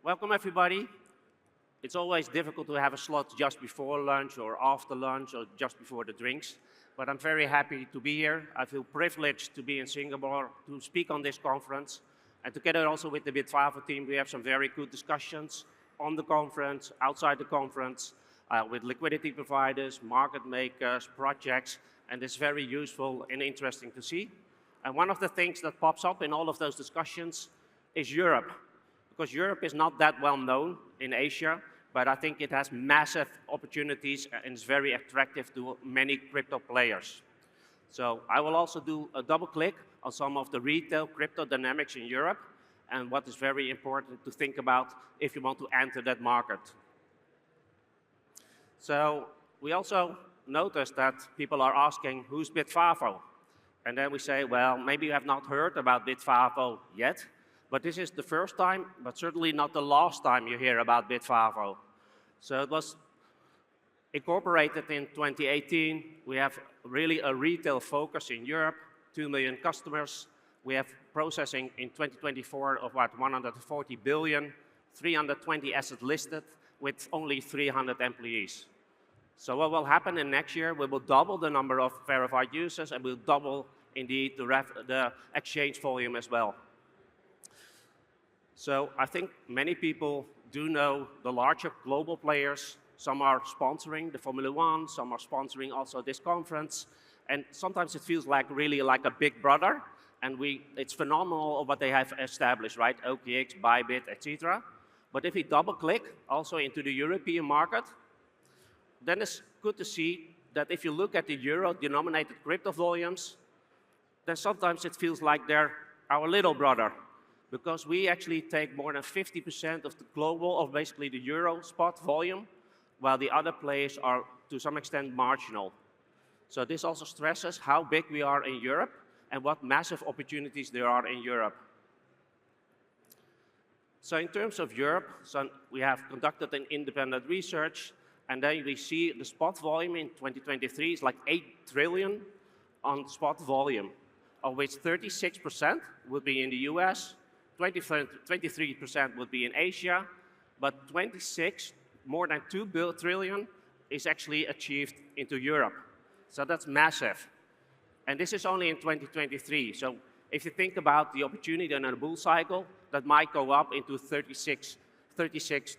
Welcome, everybody. It's always difficult to have a slot just before lunch or after lunch or just before the drinks, but I'm very happy to be here. I feel privileged to be in Singapore to speak on this conference. And together also with the Bitvavo team, we have some very good discussions on the conference, outside the conference, with liquidity providers, market makers, projects, and it's very useful and interesting to see. And one of the things that pops up in all of those discussions is Europe. Because Europe is not that well known in Asia, but I think it has massive opportunities and is very attractive to many crypto players. So I will also do a double click on some of the retail crypto dynamics in Europe and what is very important to think about if you want to enter that market. So we also noticed that people are asking, who's Bitvavo? And then we say, well, maybe you have not heard about Bitvavo yet. But this is the first time, but certainly not the last time you hear about Bitvavo. So it was incorporated in 2018. We have really a retail focus in Europe, 2 million customers. We have processing in 2024 of about 140 billion, 320 assets listed with only 300 employees. So what will happen in next year, we will double the number of verified users and we'll double indeed the exchange volume as well. So I think many people do know the larger global players. Some are sponsoring the Formula One, some are sponsoring also this conference. And sometimes it feels like really like a big brother. And it's phenomenal what they have established, right? OKX, Bybit, etc. But if we double click also into the European market, then it's good to see that if you look at the euro-denominated crypto volumes, then sometimes it feels like they're our little brother. Because we actually take more than 50% of the global, of basically the euro spot volume, while the other players are to some extent marginal. So this also stresses how big we are in Europe and what massive opportunities there are in Europe. So in terms of Europe, we have conducted an independent research, and then we see the spot volume in 2023 is like 8 trillion on spot volume, of which 36% would be in the US, 23% would be in Asia, but more than 2 trillion is actually achieved into Europe. So that's massive. And this is only in 2023. So if you think about the opportunity in a bull cycle, that might go up into 36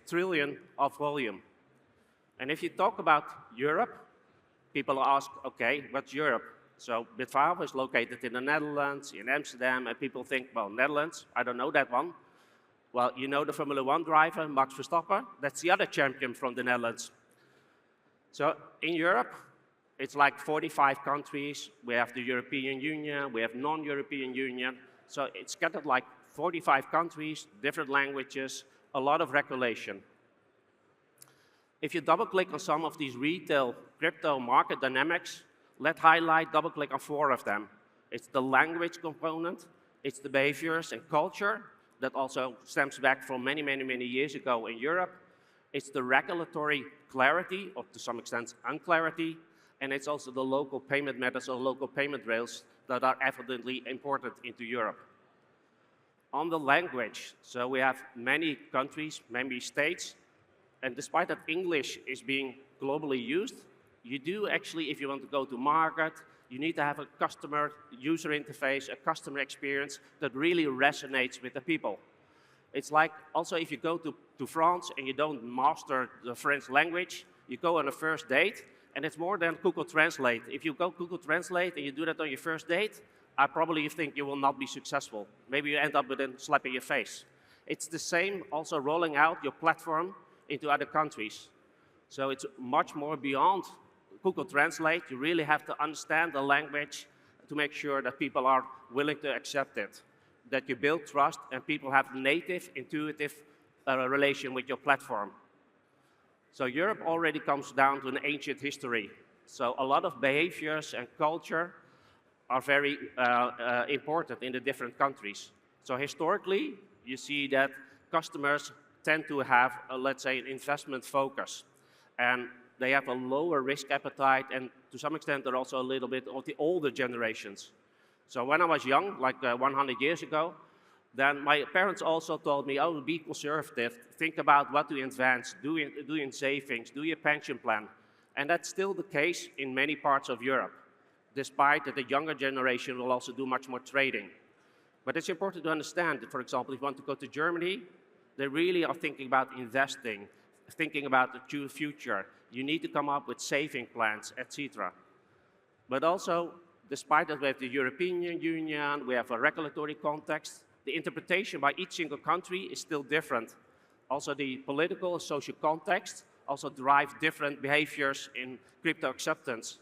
trillion of volume. And if you talk about Europe, people ask, okay, what's Europe? So Bitvavo is located in the Netherlands, in Amsterdam, and people think, well, Netherlands, I don't know that one. Well, you know the Formula One driver, Max Verstappen, that's the other champion from the Netherlands. So in Europe, it's like 45 countries. We have the European Union, we have non-European Union. So it's scattered like 45 countries, different languages, a lot of regulation. If you double click on some of these retail crypto market dynamics, let's double click on 4 of them. It's the language component, it's the behaviors and culture that also stems back from many, many, many years ago in Europe. It's the regulatory clarity, or to some extent unclarity, and it's also the local payment methods or local payment rails that are evidently important into Europe. On the language, so we have many countries, many states, and despite that English is being globally used, you do actually, if you want to go to market, you need to have a customer user interface, a customer experience that really resonates with the people. It's like also if you go to France and you don't master the French language, you go on a first date, and it's more than Google Translate. If you go Google Translate and you do that on your first date, I probably think you will not be successful. Maybe you end up with a slap in your face. It's the same also rolling out your platform into other countries. So it's much more beyond Google Translate. You really have to understand the language to make sure that people are willing to accept it, that you build trust and people have native, intuitive relation with your platform. So Europe already comes down to an ancient history. So a lot of behaviors and culture are very important in the different countries. So historically, you see that customers tend to have, let's say, an investment focus. And they have a lower risk appetite, and to some extent, they're also a little bit of the older generations. So when I was young, like 100 years ago, Then my parents also told me, oh, be conservative, think about what to invest, do in savings, do your pension plan. And that's still the case in many parts of Europe, despite that the younger generation will also do much more trading. But it's important to understand that, for example, if you want to go to Germany, they really are thinking about investing, thinking about the future. You need to come up with saving plans, etc. But also, despite that we have the European Union, we have a regulatory context, the interpretation by each single country is still different. Also, the political and social context also drive different behaviors in crypto acceptance.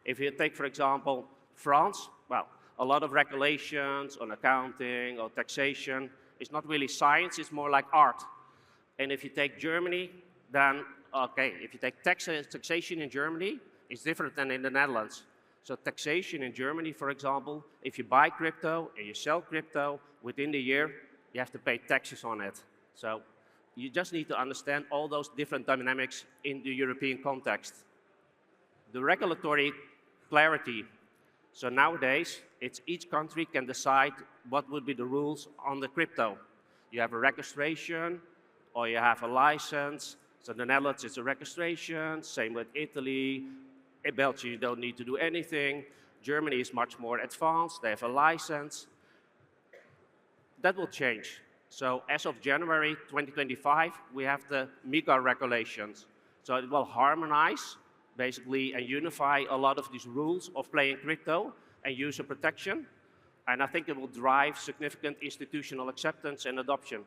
If you take, for example, France, well, a lot of regulations on accounting or taxation. It's not really science, it's more like art. And if you take Germany, then, okay, if you take taxation in Germany, it's different than in the Netherlands. So taxation in Germany, for example, if you buy crypto and you sell crypto, within the year, you have to pay taxes on it. So you just need to understand all those different dynamics in the European context. The regulatory clarity. So nowadays, it's each country can decide what would be the rules on the crypto. You have a registration or you have a license. So the Netherlands is a registration, same with Italy. In Belgium, you don't need to do anything. Germany is much more advanced. They have a license. That will change. So as of January 2025, we have the MiCA regulations. So it will harmonize, basically, and unify a lot of these rules of playing crypto and user protection. And I think it will drive significant institutional acceptance and adoption.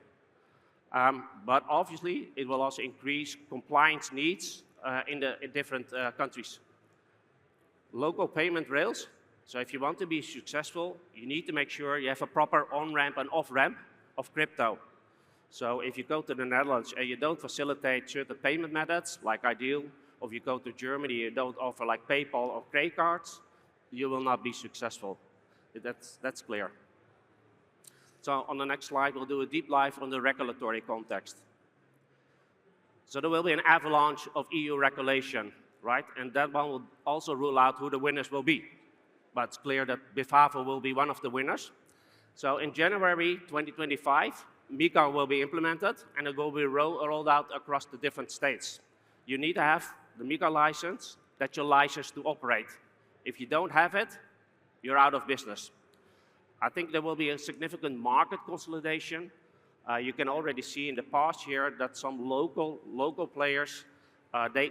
But obviously, it will also increase compliance needs in different countries. Local payment rails. So if you want to be successful, you need to make sure you have a proper on-ramp and off-ramp of crypto. So if you go to the Netherlands and you don't facilitate certain payment methods, like Ideal, or if you go to Germany and you don't offer like PayPal or credit cards, you will not be successful. That's clear. So on the next slide, we'll do a deep dive on the regulatory context. So there will be an avalanche of EU regulation, right? And that one will also rule out who the winners will be. But it's clear that Bitvavo will be one of the winners. So in January 2025, MiCA will be implemented, and it will be rolled out across the different states. You need to have the MiCA license, that's your license to operate. If you don't have it, you're out of business. I think there will be a significant market consolidation. You can already see in the past year that some local players, they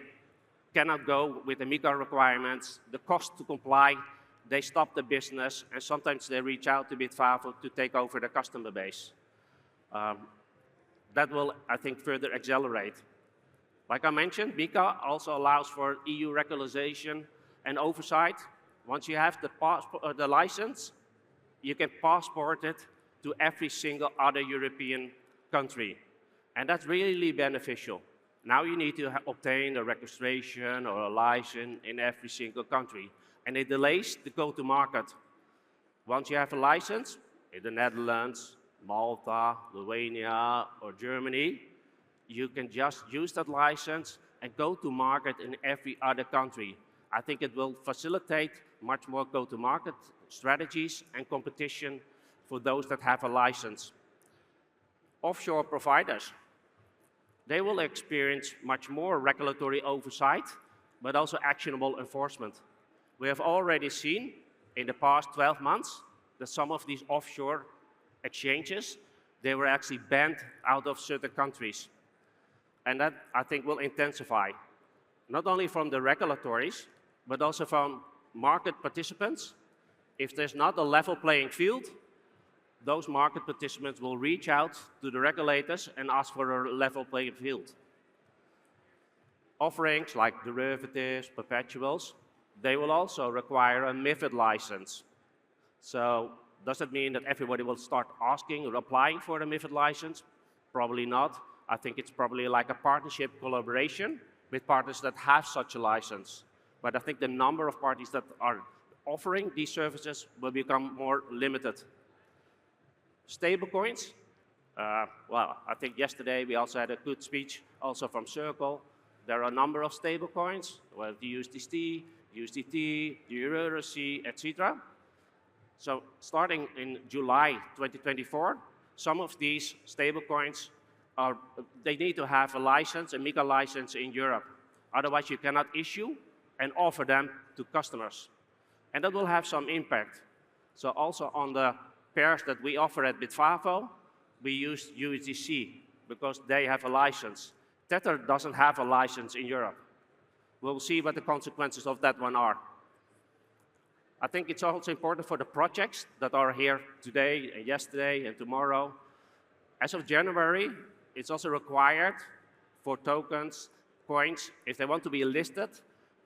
cannot go with the MiCA requirements, the cost to comply, they stop the business, and sometimes they reach out to Bitvavo to take over the customer base. That will, I think, further accelerate. Like I mentioned, MiCA also allows for EU regularization and oversight. Once you have the license, you can passport it to every single other European country. And that's really beneficial. Now you need to obtain a registration or a license in every single country. And it delays the go-to-market. Once you have a license in the Netherlands, Malta, Lithuania, or Germany, you can just use that license and go to market in every other country. I think it will facilitate much more go-to-market strategies and competition for those that have a license. Offshore providers, they will experience much more regulatory oversight, but also actionable enforcement. We have already seen in the past 12 months that some of these offshore exchanges, they were actually banned out of certain countries. And that, I think, will intensify, not only from the regulatories, but also from market participants. If there's not a level playing field, those market participants will reach out to the regulators and ask for a level playing field. Offerings like derivatives, perpetuals, they will also require a MiFID license. So does that mean that everybody will start asking or applying for a MiFID license? Probably not. I think it's probably like a partnership collaboration with partners that have such a license. But I think the number of parties that are offering these services will become more limited. Stablecoins, well, I think yesterday we also had a good speech also from Circle. There are a number of stablecoins, well, the USDT, USDT, the EURC, etc. So starting in July 2024, some of these stablecoins they need to have a license, a MiCA license in Europe. Otherwise, you cannot issue and offer them to customers. And that will have some impact. So also on the pairs that we offer at Bitvavo, we use USDC because they have a license. Tether doesn't have a license in Europe. We'll see what the consequences of that one are. I think it's also important for the projects that are here today and yesterday and tomorrow. As of January, it's also required for tokens, coins, if they want to be listed,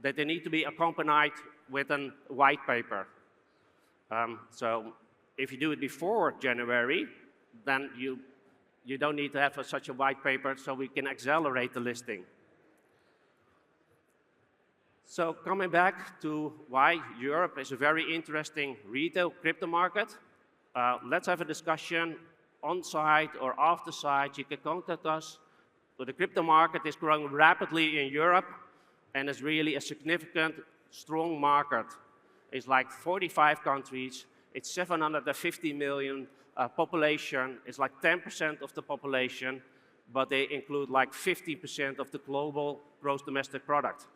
that they need to be accompanied with a white paper. So if you do it before January, then you don't need to have such a white paper, so we can accelerate the listing. So coming back to why Europe is a very interesting retail crypto market, let's have a discussion on-site or off-the-site. You can contact us. So the crypto market is growing rapidly in Europe, and is really a significant, strong market. It's like 45 countries. It's 750 million population. It's like 10% of the population, but they include like 50% of the global gross domestic product.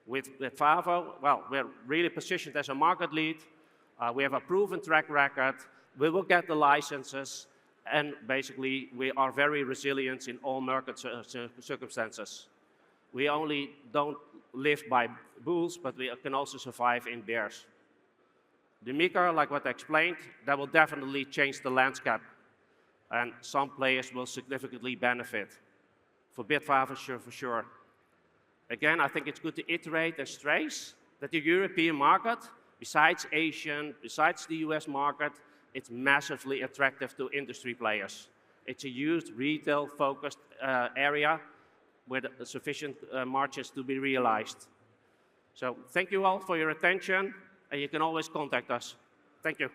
With Bitvavo, well, we're really positioned as a market lead. We have a proven track record. We will get the licenses, and basically, we are very resilient in all market circumstances. We only don't live by bulls, but we can also survive in bears. The MiCA, like what I explained, that will definitely change the landscape, and some players will significantly benefit. For Bitvavo, for sure. Again, I think it's good to iterate and stress that the European market, besides Asian, besides the US market, it's massively attractive to industry players. It's a huge retail-focused area with sufficient margins to be realized. So thank you all for your attention, and you can always contact us. Thank you.